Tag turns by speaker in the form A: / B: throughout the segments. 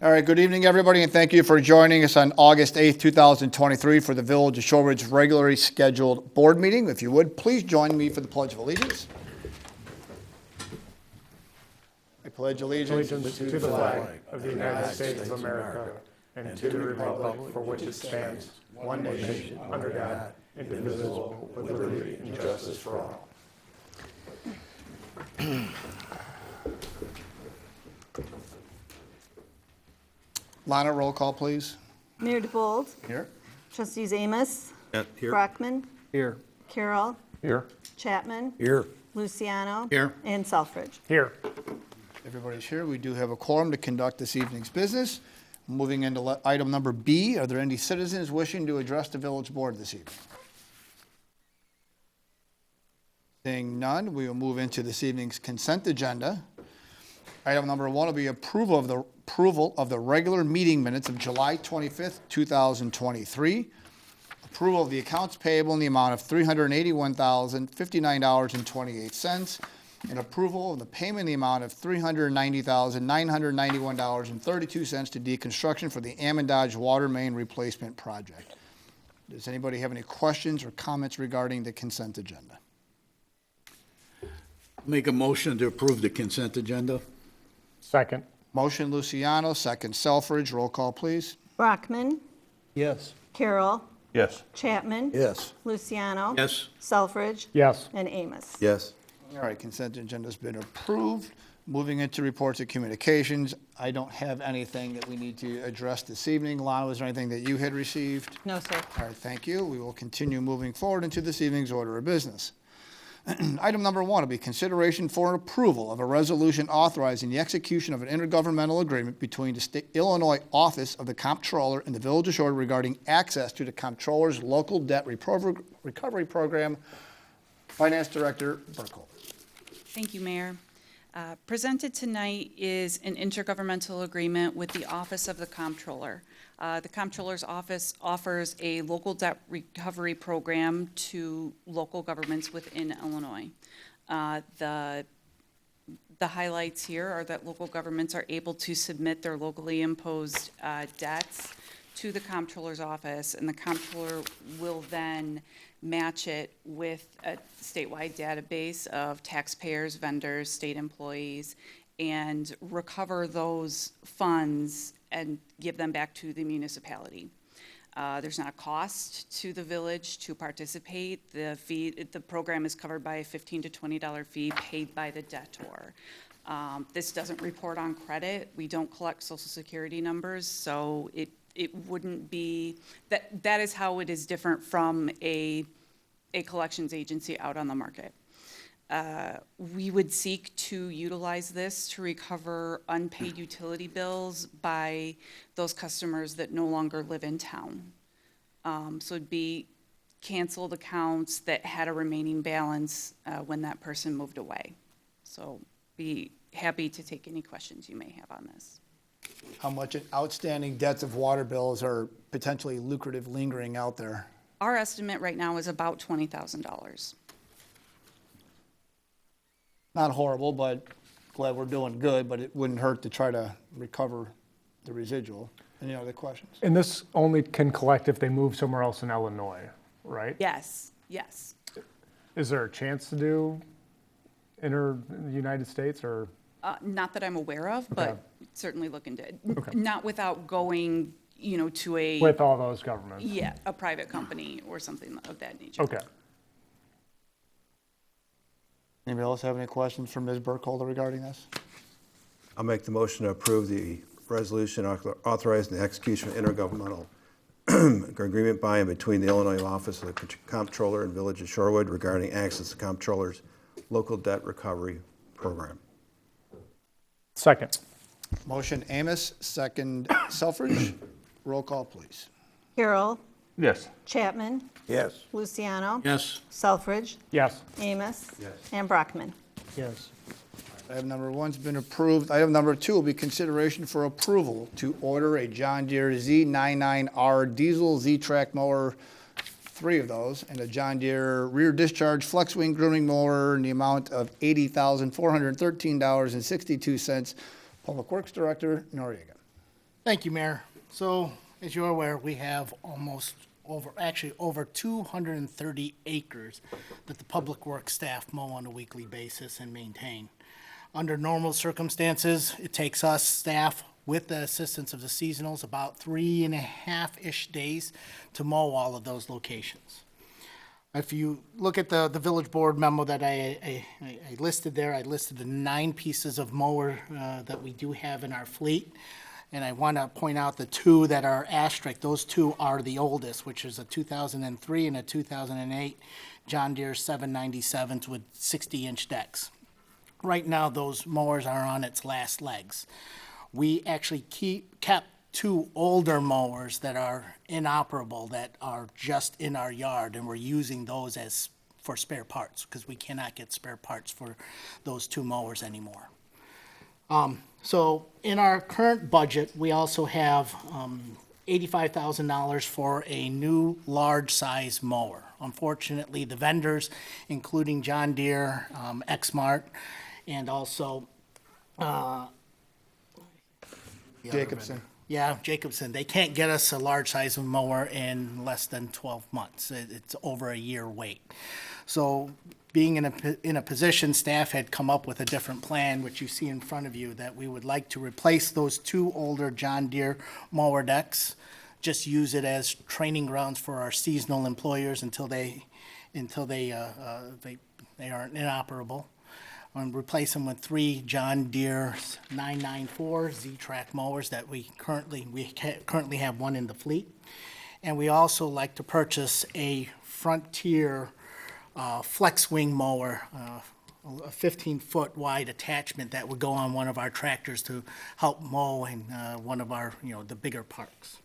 A: All right, good evening, everybody, and thank you for joining us on August 8th, 2023 for the Village of Shorewood's regularly scheduled board meeting. If you would, please join me for the Pledge of Allegiance. I pledge allegiance
B: To the flag of the United States of America and to the republic for which it stands, one nation, under God, indivisible, with liberty and justice for all.
A: Lana, roll call, please.
C: Mayor DeBold,
A: Here.
C: trustees Amos,
D: Here.
C: Brockman,
B: Here.
C: Carroll,
B: Here.
C: Chapman,
D: Here.
C: Luciano,
D: Here.
C: and Selfridge.
B: Here.
A: Everybody's here. We do have a quorum to conduct this evening's business. Moving into item number B, are there any citizens wishing to address the village board this evening? Seeing none, we will move into this evening's consent agenda. Item number 1 will be approval of the regular meeting minutes of July 25th, 2023. Approval of the accounts payable in the amount of $381,059.28, and approval of the payment in the amount of $390,991.32 to deconstruction for the Amondage Water Main Replacement Project. Does anybody have any questions or comments regarding the consent agenda?
D: Make a motion to approve the consent agenda.
B: Second.
A: Motion Luciano, second Selfridge. Roll call, please.
C: Brockman,
D: Yes.
C: Carroll,
B: Yes.
C: Chapman,
D: Yes.
C: Luciano,
D: Yes.
C: Selfridge,
B: Yes.
C: and Amos.
D: Yes.
A: All right, consent agenda's been approved. Moving into reports of communications, I don't have anything that we need to address this evening. Lana, was there anything that you had received?
C: No, sir.
A: All right, thank you. We will continue moving forward into this evening's order of business. Item number 1 will be consideration for an approval of a resolution authorizing the execution of an intergovernmental agreement between the Illinois Office of the Comptroller and the Village of Shorewood regarding access to the Comptroller's local debt recovery program. Finance Director Burkholz.
E: Thank you, Mayor. Presented tonight is an intergovernmental agreement with the Office of the Comptroller. The Comptroller's Office offers a local debt recovery program to local governments within Illinois. The highlights here are that local governments are able to submit their locally imposed debts to the Comptroller's Office, and the Comptroller will then match it with a statewide database of taxpayers, vendors, state employees, and recover those funds and give them back to the municipality. There's not a cost to the village to participate. The program is covered by a $15 to $20 fee paid by the debtor. This doesn't report on credit. We don't collect Social Security numbers, so it wouldn't be, that is how it is different from a collections agency out on the market. We would seek to utilize this to recover unpaid utility bills by those customers that no longer live in town. So it'd be canceled accounts that had a remaining balance when that person moved away. So be happy to take any questions you may have on this.
A: How much outstanding debts of water bills are potentially lucrative lingering out there?
E: Our estimate right now is about $20,000.
A: Not horrible, but glad we're doing good, but it wouldn't hurt to try to recover the residual. Any other questions?
B: And this only can collect if they move somewhere else in Illinois, right?
E: Yes, yes.
B: Is there a chance to do the United States or?
E: Not that I'm aware of, but
B: Okay.
E: certainly look into it.
B: Okay.
E: Not without going, to a,
B: With all those governments?
E: yeah, a private company or something of that nature.
B: Okay.
A: Anybody else have any questions for Ms. Burkholder regarding this?
F: I'll make the motion to approve the resolution authorizing the execution of intergovernmental agreement by and between the Illinois Office of the Comptroller and Village of Shorewood regarding access to Comptroller's local debt recovery program.
B: Second.
A: Motion Amos, second Selfridge. Roll call, please.
C: Carroll,
B: Yes.
C: Chapman,
D: Yes.
C: Luciano,
D: Yes.
C: Selfridge,
B: Yes.
C: Amos,
F: Yes.
C: and Brockman.
D: Yes.
A: Item number 1's been approved. Item number 2 will be consideration for approval to order a John Deere Z99R diesel Z-Track mower, 3 of those, and a John Deere rear discharge flex wing grooming mower in the amount of $80,413.62. Public Works Director Noriega.
G: Thank you, Mayor. So, as you're aware, we have over 230 acres that the Public Works staff mow on a weekly basis and maintain. Under normal circumstances, it takes us, staff, with the assistance of the seasonals, about 3.5-ish days to mow all of those locations. If you look at the village board memo that I listed there, I listed the 9 pieces of mower that we do have in our fleet. And I want to point out the 2 that are asterisk. Those 2 are the oldest, which is a 2003 and a 2008 John Deere 797s with 60-inch decks. Right now, those mowers are on its last legs. We actually kept 2 older mowers that are inoperable, that are just in our yard, and we're using those for spare parts, because we cannot get spare parts for those 2 mowers anymore. So in our current budget, we also have $85,000 for a new large-size mower. Unfortunately, the vendors, including John Deere, Exmart, and also
A: Jacobson.
G: Yeah, Jacobson. They can't get us a large size mower in less than 12 months. It's over a year wait. So being in a position, staff had come up with a different plan, which you see in front of you, that we would like to replace those 2 older John Deere mower decks, just use it as training grounds for our seasonal employers until they aren't inoperable. And replace them with 3 John Deere 994 Z-Track mowers that we currently have 1 in the fleet. And we also like to purchase a Frontier flex wing mower, a 15-foot wide attachment that would go on one of our tractors to help mow in one of our, the bigger parks.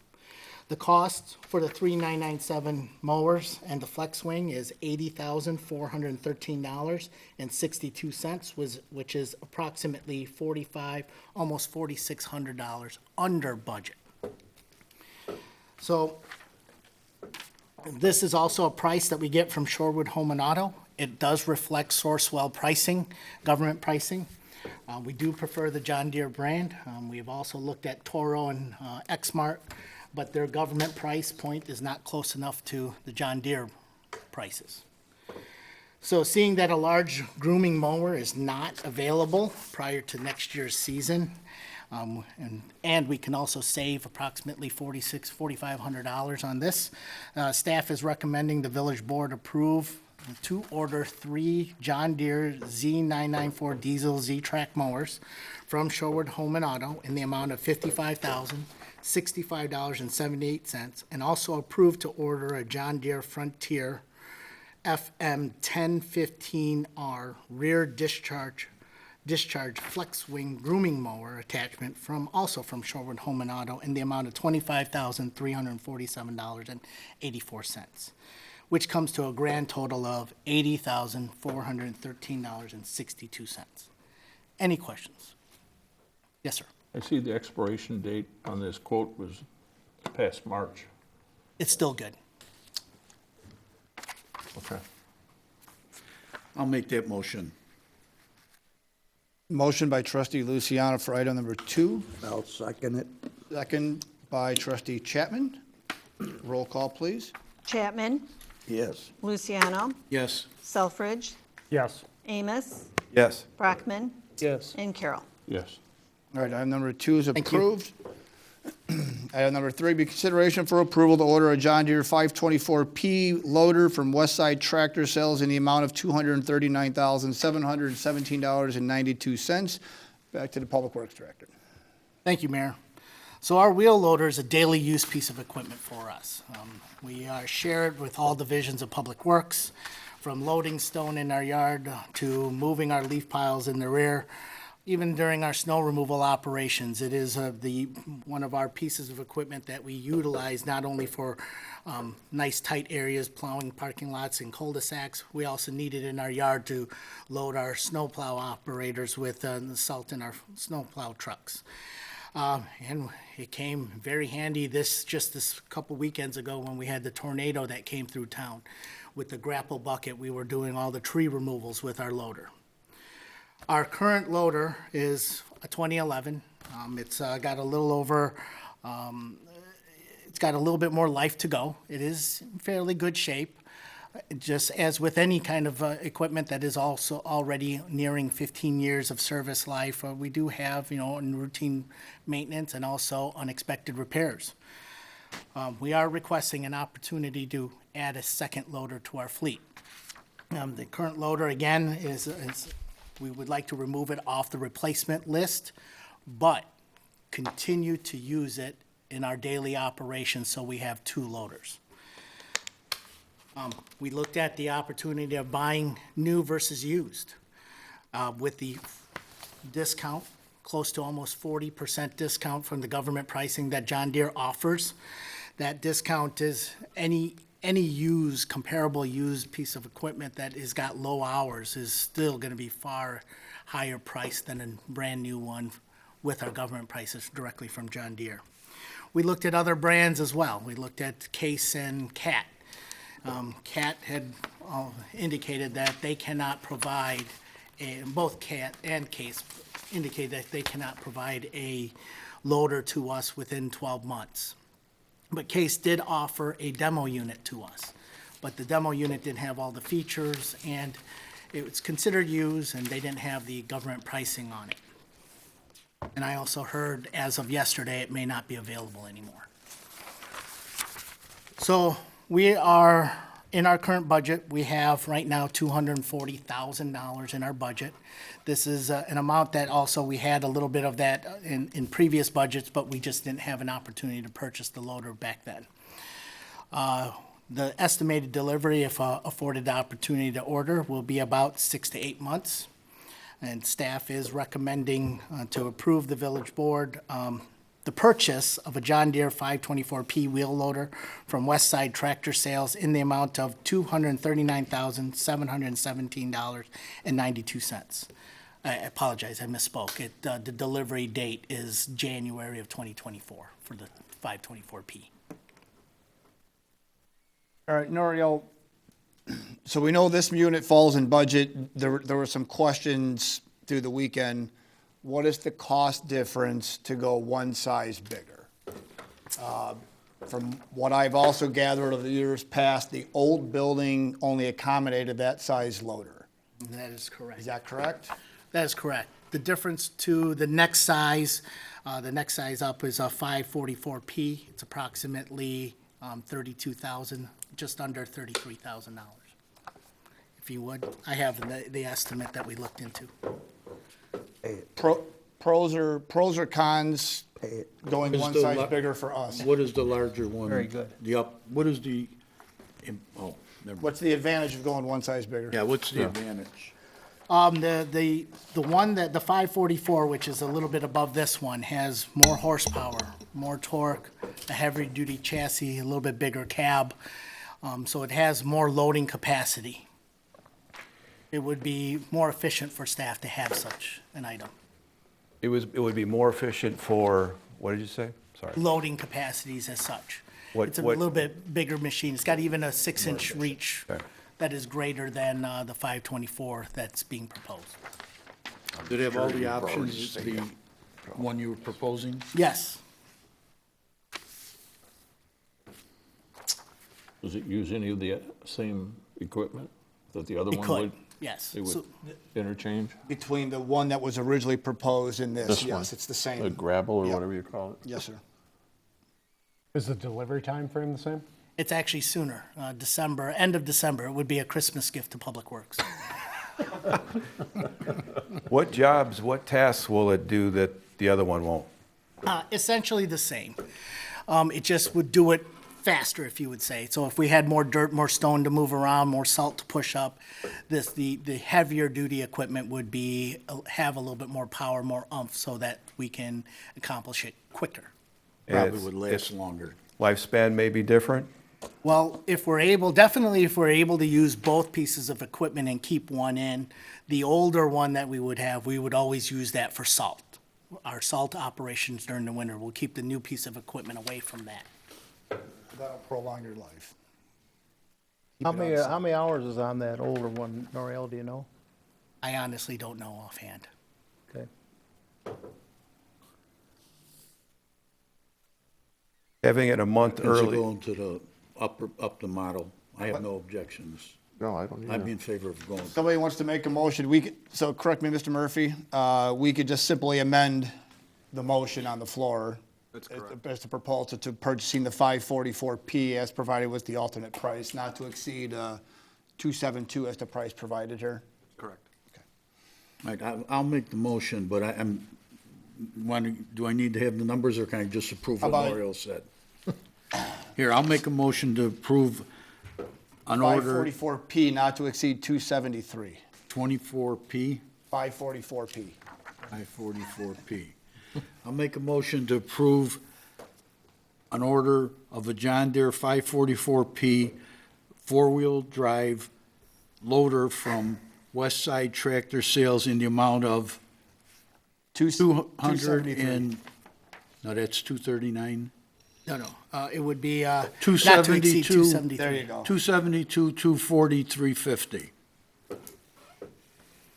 G: The cost for the 3 997 mowers and the flex wing is $80,413.62, which is approximately almost $4,600 under budget. So this is also a price that we get from Shorewood Home and Auto. It does reflect Sourcewell pricing, government pricing. We do prefer the John Deere brand. We've also looked at Toro and Exmart, but their government price point is not close enough to the John Deere prices. So seeing that a large grooming mower is not available prior to next year's season, and we can also save approximately $4,500 on this, staff is recommending the village board approve to order 3 John Deere Z994 diesel Z-Track mowers from Shorewood Home and Auto in the amount of $55,065.78, and also approve to order a John Deere Frontier FM 1015R rear discharge flex wing grooming mower attachment from Shorewood Home and Auto in the amount of $25,347.84, which comes to a grand total of $80,413.62. Any questions? Yes, sir.
H: I see the expiration date on this quote was past March.
G: It's still good.
H: Okay.
D: I'll make that motion.
A: Motion by trustee Luciano for item number 2,
D: I'll second it.
A: second by trustee Chapman. Roll call, please.
C: Chapman.
D: Yes.
C: Luciano.
D: Yes.
C: Selfridge.
B: Yes.
C: Amos.
F: Yes.
C: Brockman.
D: Yes.
C: And Carroll.
H: Yes.
A: All right, item number 2 is
G: you.
A: approved. Item number 3, be consideration for approval to order a John Deere 524P loader from Westside Tractor Sales in the amount of $239,717.92. Back to the Public Works Director.
G: Thank you, Mayor. So our wheel loader is a daily use piece of equipment for us. We share it with all divisions of Public Works, from loading stone in our yard to moving our leaf piles in the rear. Even during our snow removal operations, it is one of our pieces of equipment that we utilize not only for nice tight areas, plowing parking lots and cul-de-sacs. We also need it in our yard to load our snowplow operators with the salt in our snowplow trucks. And it came very handy this couple weekends ago when we had the tornado that came through town. With the grapple bucket, we were doing all the tree removals with our loader. Our current loader is a 2011. It's got a little over It's got a little bit more life to go. It is in fairly good shape. Just as with any kind of equipment that is also already nearing 15 years of service life, we do have, routine maintenance and also unexpected repairs. We are requesting an opportunity to add a second loader to our fleet. The current loader, again, we would like to remove it off the replacement list, but continue to use it in our daily operations, so we have 2 loaders. We looked at the opportunity of buying new versus used. With the discount, close to almost 40% discount from the government pricing that John Deere offers. That discount is any comparable used piece of equipment that has got low hours is still gonna be far higher priced than a brand-new one with our government prices directly from John Deere. We looked at other brands as well. We looked at Case and Cat. Cat had indicated that they cannot provide, both Cat and Case indicated that they cannot provide a loader to us within 12 months. But Case did offer a demo unit to us, but the demo unit didn't have all the features, and it was considered used, and they didn't have the government pricing on it. And I also heard, as of yesterday, it may not be available anymore. So we are, in our current budget, we have right now $240,000 in our budget. This is an amount that also, we had a little bit of that in previous budgets, but we just didn't have an opportunity to purchase the loader back then. The estimated delivery, if afforded the opportunity to order, will be about 6 to 8 months. And staff is recommending to approve the village board the purchase of a John Deere 524P wheel loader from Westside Tractor Sales in the amount of $239,717.92. I apologize, I misspoke. The delivery date is January of 2024 for the 524P.
A: All right, Noriel, so we know this unit falls in budget. There were some questions through the weekend. What is the cost difference to go one size bigger? From what I've also gathered over the years past, the old building only accommodated that size loader.
G: That is correct.
A: Is that correct?
G: That is correct. The difference to the next size up is a 544P. It's approximately 32,000, just under $33,000. If you would, I have the estimate that we looked into.
A: Pros or cons going
D: Is
A: one
D: the
A: size bigger for us?
D: What is the larger one?
H: Very good.
D: What is the, never mind.
A: What's the advantage of going one size bigger?
D: Yeah, what's the advantage?
G: The one that, the 544, which is a little bit above this one, has more horsepower, more torque, a heavier-duty chassis, a little bit bigger cab, so it has more loading capacity. It would be more efficient for staff to have such an item.
I: It would be more efficient for, what did you say? Sorry.
G: Loading capacities as such.
I: What-
G: It's a
I: what-
G: little bit bigger machine. It's got even a 6-inch reach
I: Okay.
G: that is greater than the 524 that's being proposed.
D: Did it have all the options, the one you were proposing?
G: Yes.
H: Does it use any of the same equipment that the other
G: It
H: one
G: could,
H: would?
G: yes.
H: It would
G: So-
H: interchange?
A: Between the one that was originally proposed and this,
H: This one?
A: yes, it's the same.
H: The gravel or
A: Yep.
H: whatever you call it?
A: Yes, sir.
B: Is the delivery time frame the same?
G: It's actually sooner, December, end of December. It would be a Christmas gift to Public Works.
I: What jobs, what tasks will it do that the other one won't?
G: Essentially the same. It just would do it faster, if you would say. So if we had more dirt, more stone to move around, more salt to push up, the heavier duty equipment would have a little bit more power, more oomph, so that we can accomplish it quicker.
D: Probably
I: It's-
D: would last longer.
I: Lifespan may be different?
G: Well, if we're able to use both pieces of equipment and keep one in, the older one that we would always use that for salt. Our salt operations during the winter, we'll keep the new piece of equipment away from that.
A: That'll prolong your life.
J: How many hours is on that older one, Noriel, do you know?
G: I honestly don't know offhand.
J: Okay.
F: Having it a month
D: It's
F: early.
D: going to the up the model. I have no objections.
B: No, I don't
D: I'm in favor of going.
A: Somebody wants to make a motion, so correct me, Mr. Murphy, we could just simply amend the motion on the floor. That's correct. As the proposal to purchasing the 544P as provided with the alternate price, not to exceed 272 as the price provided here.
I: Correct.
D: All right, I'll make the motion, but do I need to have the numbers, or can I just approve what
A: How about-
D: L'Oreal said? Here, I'll make a motion to approve an order
A: 544P not to exceed 273.
D: 24P,
A: 544P.
D: 544P. I'll make a motion to approve an order of a John Deere 544P four-wheel drive loader from West Side Tractor Sales in the amount of 200
A: 273.
D: and, no, that's 239?
G: No, it would be, not to exceed
D: 272.
G: 273.
A: There you go.
D: 272, 240, 350.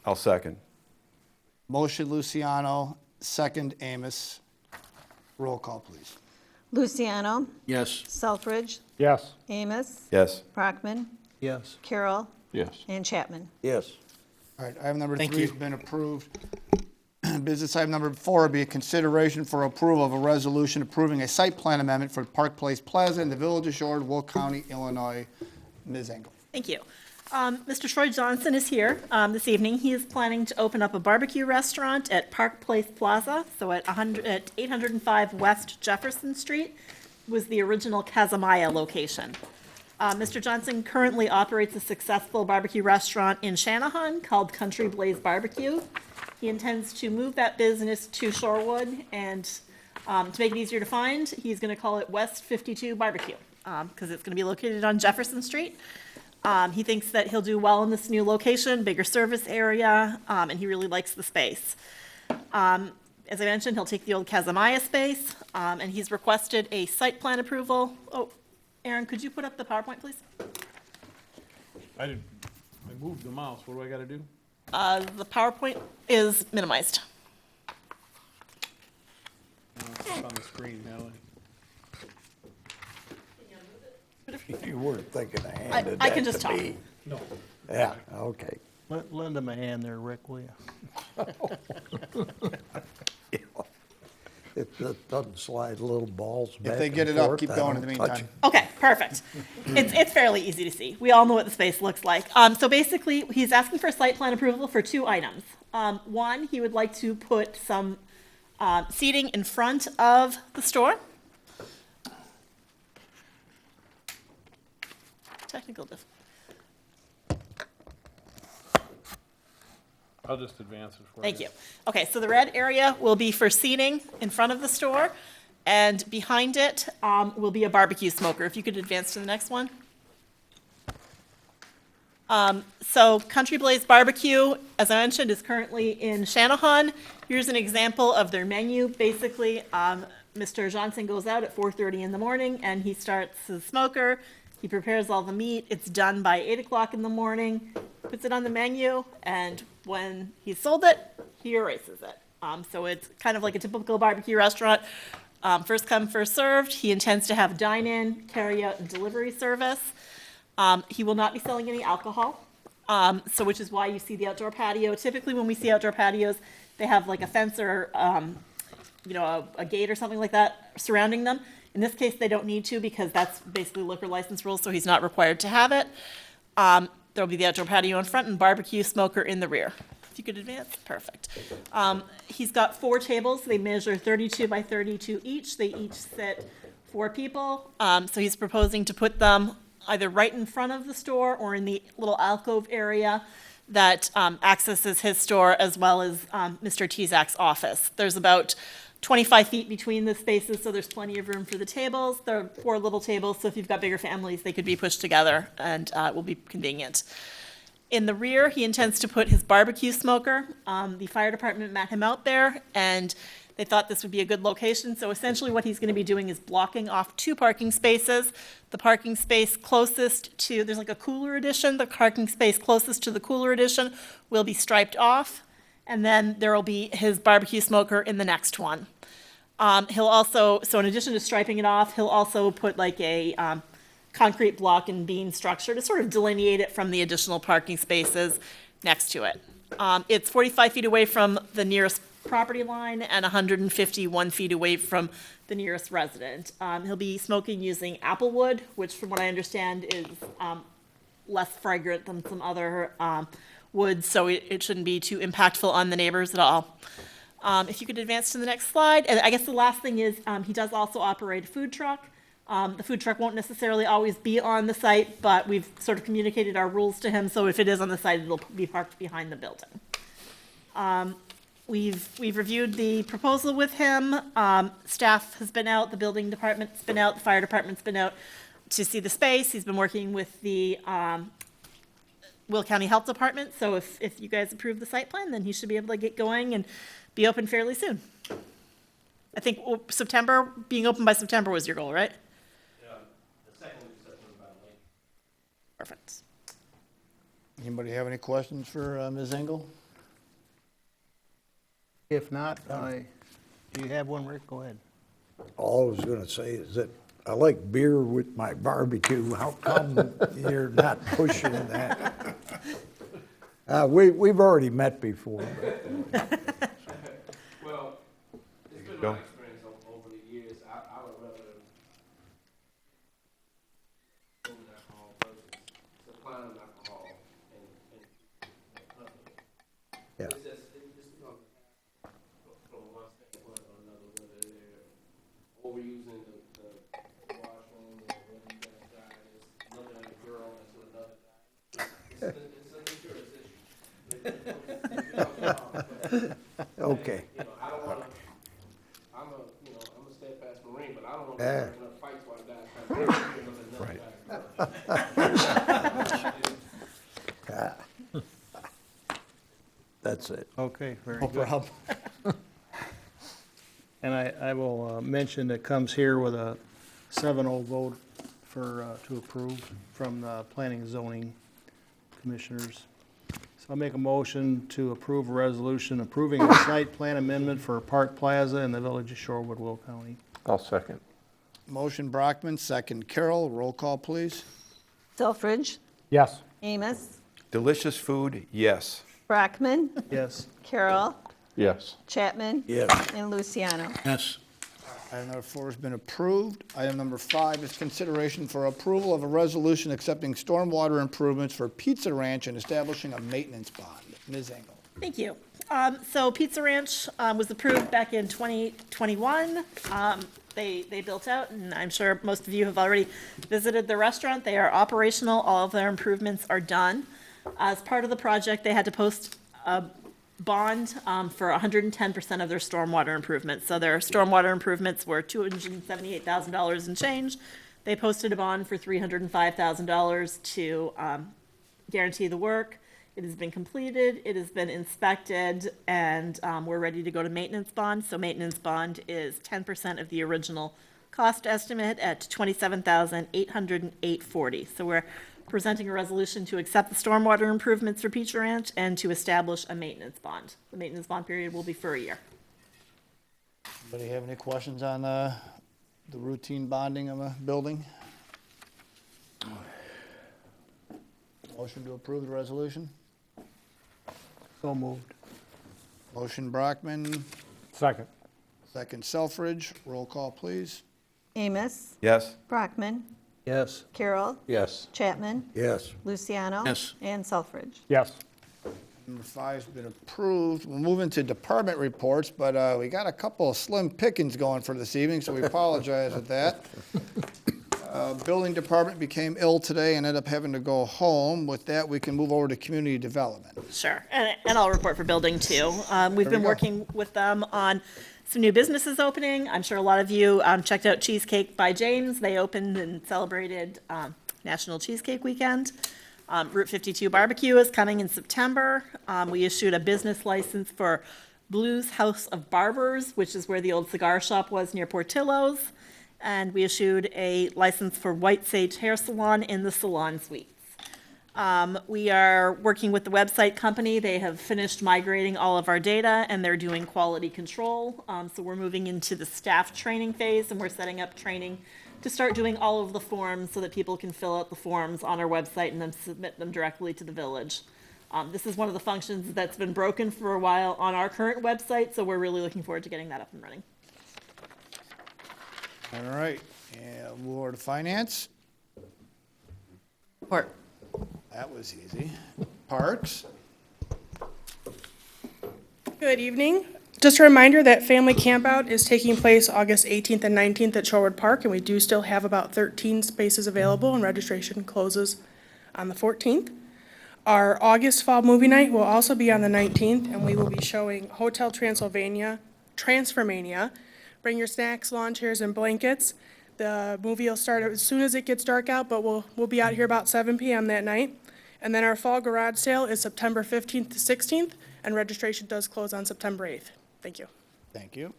I: I'll second.
A: Motion Luciano, second Amos. Roll call, please.
C: Luciano,
D: Yes.
C: Selfridge,
B: Yes.
C: Amos,
I: Yes.
C: Brockman,
J: Yes.
C: Carroll,
H: Yes.
C: and Chapman.
J: Yes.
A: All right, item number
G: Thank
A: 3 has
G: you.
A: been approved. Business item number 4 would be a consideration for approval of a resolution approving a site plan amendment for Park Place Plaza in the Village of Shorewood, Will County, Illinois. Ms. Engel.
K: Thank you. Mr. Troy Johnson is here this evening. He is planning to open up a barbecue restaurant at Park Place Plaza, so at 805 West Jefferson Street was the original Casamaya location. Mr. Johnson currently operates a successful barbecue restaurant in Shanahan called Country Blaze Barbecue. He intends to move that business to Shorewood, and to make it easier to find, he's going to call it West 52 Barbecue, because it's going to be located on Jefferson Street. He thinks that he'll do well in this new location, bigger service area, and he really likes the space. As I mentioned, he'll take the old Casamaya space, and he's requested a site plan approval. Oh, Aaron, could you put up the PowerPoint, please?
H: I moved the mouse. What do I gotta do?
K: The PowerPoint is minimized.
H: It's on the screen, Natalie.
J: You weren't thinking of
K: I
J: handing
K: can
J: that
K: just
J: to
K: talk.
J: me.
H: No.
J: Yeah, okay.
B: Lend him a hand there, Rick, will you? If it doesn't slide little balls back
A: If they get
B: and
A: it up,
B: forth,
A: keep
B: I
A: going in the
B: don't touch
A: meantime.
B: it.
K: Okay, perfect. It's fairly easy to see. We all know what the space looks like. So basically, he's asking for site plan approval for 2 items. One, he would like to put some seating in front of the store. Technical difficulty.
H: I'll just advance it for you.
K: Thank you. Okay, so the red area will be for seating in front of the store, and behind it will be a barbecue smoker. If you could advance to the next one. So Country Blaze Barbecue, as I mentioned, is currently in Shanahan. Here's an example of their menu. Basically, Mr. Johnson goes out at 4:30 in the morning, and he starts his smoker. He prepares all the meat. It's done by 8 o'clock in the morning, puts it on the menu, and when he's sold it, he erases it. So it's kind of like a typical barbecue restaurant. First come, first served. He intends to have dine-in, carry-out, and delivery service. He will not be selling any alcohol, so which is why you see the outdoor patio. Typically, when we see outdoor patios, they have like a fence or, a gate or something like that surrounding them. In this case, they don't need to because that's basically liquor license rules, so he's not required to have it. There'll be the outdoor patio in front and barbecue smoker in the rear. If you could advance, perfect. He's got 4 tables. They measure 32 by 32 each. They each sit 4 people. So he's proposing to put them either right in front of the store or in the little alcove area that accesses his store as well as Mr. Tezak's office. There's about 25 feet between the spaces, so there's plenty of room for the tables. There are 4 little tables, so if you've got bigger families, they could be pushed together, and it will be convenient. In the rear, he intends to put his barbecue smoker. The fire department met him out there, and they thought this would be a good location. So essentially what he's going to be doing is blocking off 2 parking spaces. The parking space closest to, there's like a cooler edition, the parking space closest to the cooler edition will be striped off. And then there will be his barbecue smoker in the next one. He'll also, so in addition to striping it off, he'll also put like a concrete block and beam structure to sort of delineate it from the additional parking spaces next to it. It's 45 feet away from the nearest property line and 151 feet away from the nearest resident. He'll be smoking using apple wood, which from what I understand is less fragrant than some other woods, so it shouldn't be too impactful on the neighbors at all. If you could advance to the next slide. And I guess the last thing is he does also operate a food truck. The food truck won't necessarily always be on the site, but we've sort of communicated our rules to him, so if it is on the site, it'll be parked behind the building. We've reviewed the proposal with him. Staff has been out, the building department's been out, the fire department's been out to see the space. He's been working with the Will County Health Department, so if you guys approve the site plan, then he should be able to get going and be open fairly soon. I think September, being open by September was your goal, right?
L: The second week of September, by the way.
K: Perfect.
A: Anybody have any questions for Ms. Engel?
J: If not, do you have one, Rick? Go ahead.
D: All I was gonna say is that I like beer with my barbecue. How come you're not pushing that? We've already met before.
L: Well, it's been
F: Go.
L: my experience over the years. I would rather own alcohol versus supplying alcohol and company.
D: Yeah.
L: It's just, it's because from one standpoint or another, whether they're overusing the washroom or whether you got a guy that's looking at a girl into another guy. It's an insurance issue.
D: Okay.
L: You know, I don't want to. I'm a steadfast Marine, but I don't want to get enough fights while the guy's trying to
D: That's it.
J: Okay, very
A: No
J: good.
A: problem.
J: And I will mention that comes here with a 7-0 vote to approve from the Planning and Zoning Commissioners. So I'll make a motion to approve a resolution approving a site plan amendment for Park Plaza in the village of Shorewood, Will County.
H: I'll second.
A: Motion Brockman, second Carroll. Roll call, please.
C: Selfridge,
J: Yes.
C: Amos,
F: Delicious food, yes.
C: Brockman,
J: Yes.
C: Carroll,
H: Yes.
C: Chapman,
D: Yes.
C: and Luciano.
D: Yes.
A: Item number 4 has been approved. Item number 5 is consideration for approval of a resolution accepting stormwater improvements for Pizza Ranch and establishing a maintenance bond. Ms. Engel.
K: Thank you. So Pizza Ranch was approved back in 2021. They built out, and I'm sure most of you have already visited the restaurant. They are operational. All of their improvements are done. As part of the project, they had to post a bond for 110% of their stormwater improvements. So their stormwater improvements were $278,000 and change. They posted a bond for $305,000 to guarantee the work. It has been completed, it has been inspected, and we're ready to go to maintenance bond. So maintenance bond is 10% of the original cost estimate at $27,808.40. So we're presenting a resolution to accept the stormwater improvements for Pizza Ranch and to establish a maintenance bond. The maintenance bond period will be for a year.
A: Anybody have any questions on the routine bonding of a building? Motion to approve the resolution?
J: So moved.
A: Motion Brockman,
J: Second.
A: second Selfridge. Roll call, please.
C: Amos,
F: Yes?
C: Brockman,
J: Yes.
C: Carroll,
H: Yes.
C: Chapman,
D: Yes.
C: Luciano.
D: Yes.
C: And Selfridge.
J: Yes.
A: Number 5's been approved. We'll move into department reports, but we got a couple of slim pickings going for this evening, so we apologize with that. Building department became ill today and ended up having to go home. With that, we can move over to community development.
K: Sure, and I'll report for building too. We've been
A: go.
K: working with them on some new businesses opening. I'm sure a lot of you checked out Cheesecake by James. They opened and celebrated National Cheesecake Weekend. Route 52 Barbecue is coming in September. We issued a business license for Blues House of Barbers, which is where the old cigar shop was near Portillo's. And we issued a license for White Sage Hair Salon in the Salon Suites. We are working with the website company. They have finished migrating all of our data and they're doing quality control. So we're moving into the staff training phase and we're setting up training to start doing all of the forms so that people can fill out the forms on our website and then submit them directly to the village. This is one of the functions that's been broken for a while on our current website, so we're really looking forward to getting that up and running.
A: All right, and move over to finance.
C: Support.
A: That was easy. Parks.
M: Good evening. Just a reminder that family campout is taking place August 18th and 19th at Shorewood Park, and we do still have about 13 spaces available, and registration closes on the 14th. Our August fall movie night will also be on the 19th, and we will be showing Hotel Transylvania, Transformania. Bring your snacks, lawn chairs, and blankets. The movie will start as soon as it gets dark out, but we'll be out here about 7 p.m. that night. And then our fall garage sale is September 15th to 16th, and registration does close on September 8th. Thank you.
A: Thank you.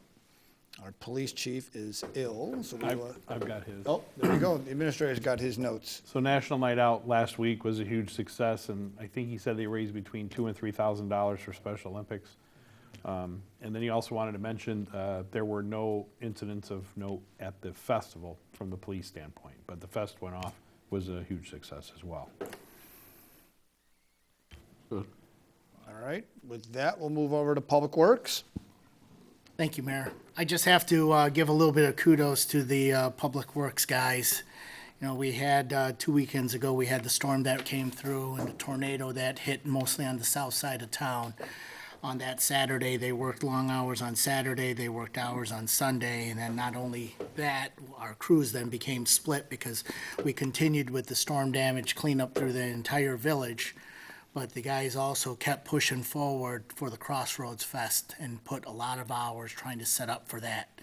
A: Our police chief is ill, so we will.
H: I've got his.
A: Oh, there you go. The administrator's got his notes.
H: So National Night Out last week was a huge success, and I think he said they raised between $2,000 and $3,000 for Special Olympics. And then he also wanted to mention there were no incidents of note at the festival from the police standpoint, but the fest went off, was a huge success as well.
A: All right, with that, we'll move over to Public Works.
G: Thank you, Mayor. I just have to give a little bit of kudos to the Public Works guys. You know, we had 2 weekends ago, we had the storm that came through and the tornado that hit mostly on the south side of town. On that Saturday, they worked long hours on Saturday, they worked hours on Sunday, and then not only that, our crews then became split because we continued with the storm damage cleanup through the entire village. But the guys also kept pushing forward for the Crossroads Fest and put a lot of hours trying to set up for that.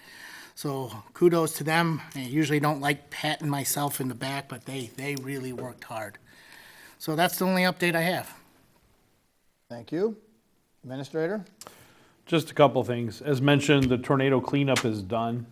G: So kudos to them. I usually don't like patting myself in the back, but they really worked hard. So that's the only update I have.
A: Thank you. Administrator?
H: Just a couple things. As mentioned, the tornado cleanup is done.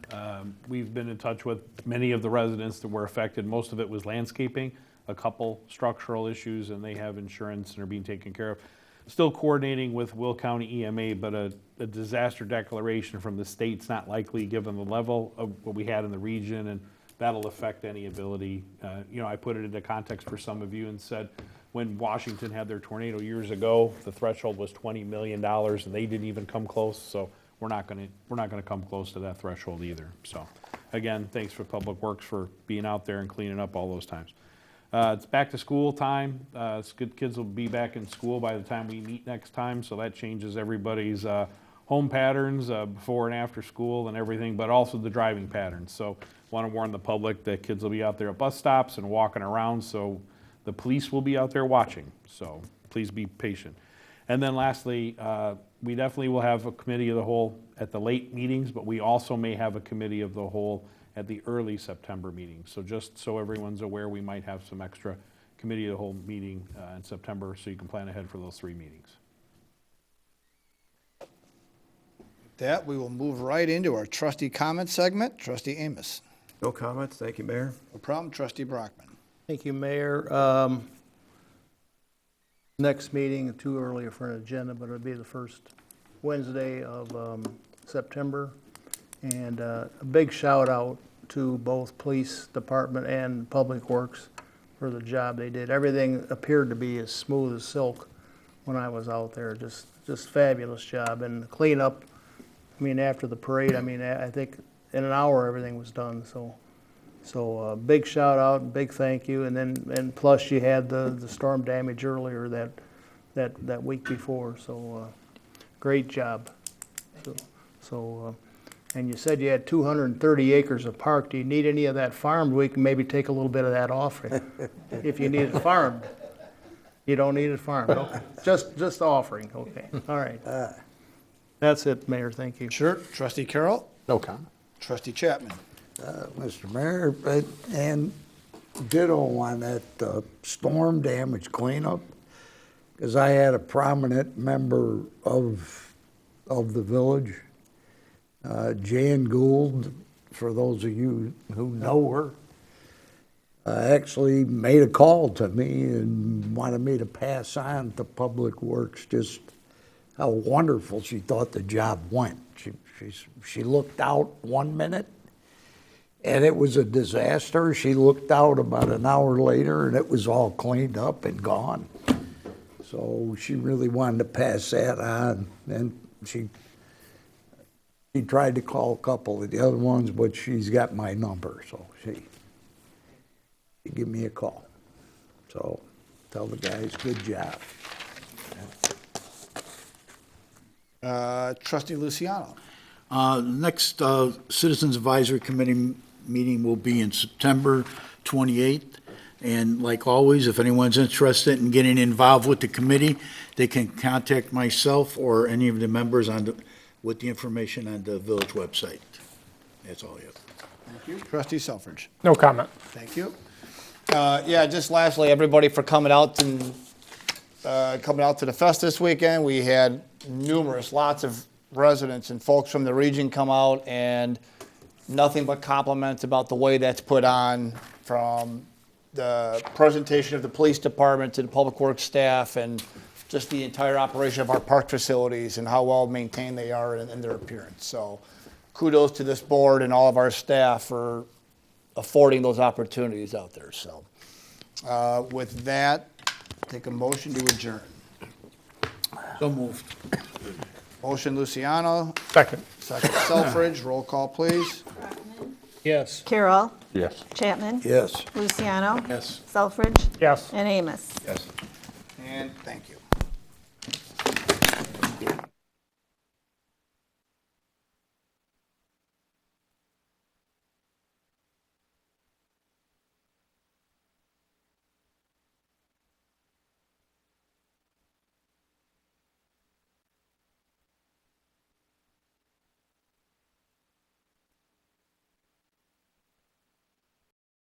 H: We've been in touch with many of the residents that were affected. Most of it was landscaping, a couple structural issues, and they have insurance and are being taken care of. Still coordinating with Will County EMA, but a disaster declaration from the state's not likely given the level of what we had in the region, and that'll affect any ability. I put it into context for some of you and said, when Washington had their tornado years ago, the threshold was $20 million, and they didn't even come close. So we're not going to come close to that threshold either. So, again, thanks for Public Works for being out there and cleaning up all those times. It's back to school time. It's good. Kids will be back in school by the time we meet next time. So that changes everybody's home patterns before and after school and everything, but also the driving patterns. So want to warn the public that kids will be out there at bus stops and walking around. So the police will be out there watching, so please be patient. And then lastly, we definitely will have a committee of the whole at the late meetings, but we also may have a committee of the whole at the early September meetings. So just so everyone's aware, we might have some extra committee of the whole meeting in September, so you can plan ahead for those 3 meetings.
A: With that, we will move right into our trustee comment segment. Trustee Amos.
F: No comments. Thank you, Mayor.
A: No problem. Trustee Brockman.
J: Thank you, Mayor. Next meeting, too early for an agenda, but it'll be the first Wednesday of September. And a big shout out to both Police Department and Public Works for the job they did. Everything appeared to be as smooth as silk when I was out there. Just fabulous job. And the cleanup, I mean, after the parade, I mean, I think in an hour everything was done. So big shout out, big thank you, and plus you had the storm damage earlier that week before. So great job. And you said you had 230 acres of park. Do you need any of that farmed? We can maybe take a little bit of that off if you need it farmed. You don't need it farmed. Okay. Just offering. Okay. All right. That's it, Mayor. Thank you.
A: Sure. Trustee Carroll.
H: No comment.
A: Trustee Chapman.
N: Mr. Mayor, and ditto on that storm damage cleanup, because I had a prominent member of the village, Jan Gould, for those of you who know actually made a call to me and wanted me to pass on to Public Works just how wonderful she thought the job went. She looked out 1 minute, and it was a disaster. She looked out about an hour later, and it was all cleaned up and gone. So she really wanted to pass that on, and she tried to call a couple of the other ones, but she's got my number, so she give me a call. So tell the guys, good job.
A: Trustee Luciano.
D: Next Citizens Advisory Committee meeting will be in September 28th. And like always, if anyone's interested in getting involved with the committee, they can contact myself or any of the members with the information on the village website. That's all I have.
A: Thank you. Trustee Selfridge.
B: No comment.
A: Thank you. Yeah, just lastly, everybody for coming out and coming out to the fest this weekend. We had lots of residents and folks from the region come out, and nothing but compliments about the way that's put on, from the presentation of the police department to the public works staff, and just the entire operation of our park facilities and how well maintained they are in their appearance. So kudos to this board and all of our staff for affording those opportunities out there. So with that, take a motion to adjourn.
D: So moved.
A: Motion Luciano,
B: Second.
A: second Selfridge. Roll call, please.
J: Yes.
C: Carroll.
B: Yes.
C: Chapman.
N: Yes.
C: Luciano.
D: Yes.
C: Selfridge.
B: Yes.
C: And Amos.
F: Yes.
A: And thank you.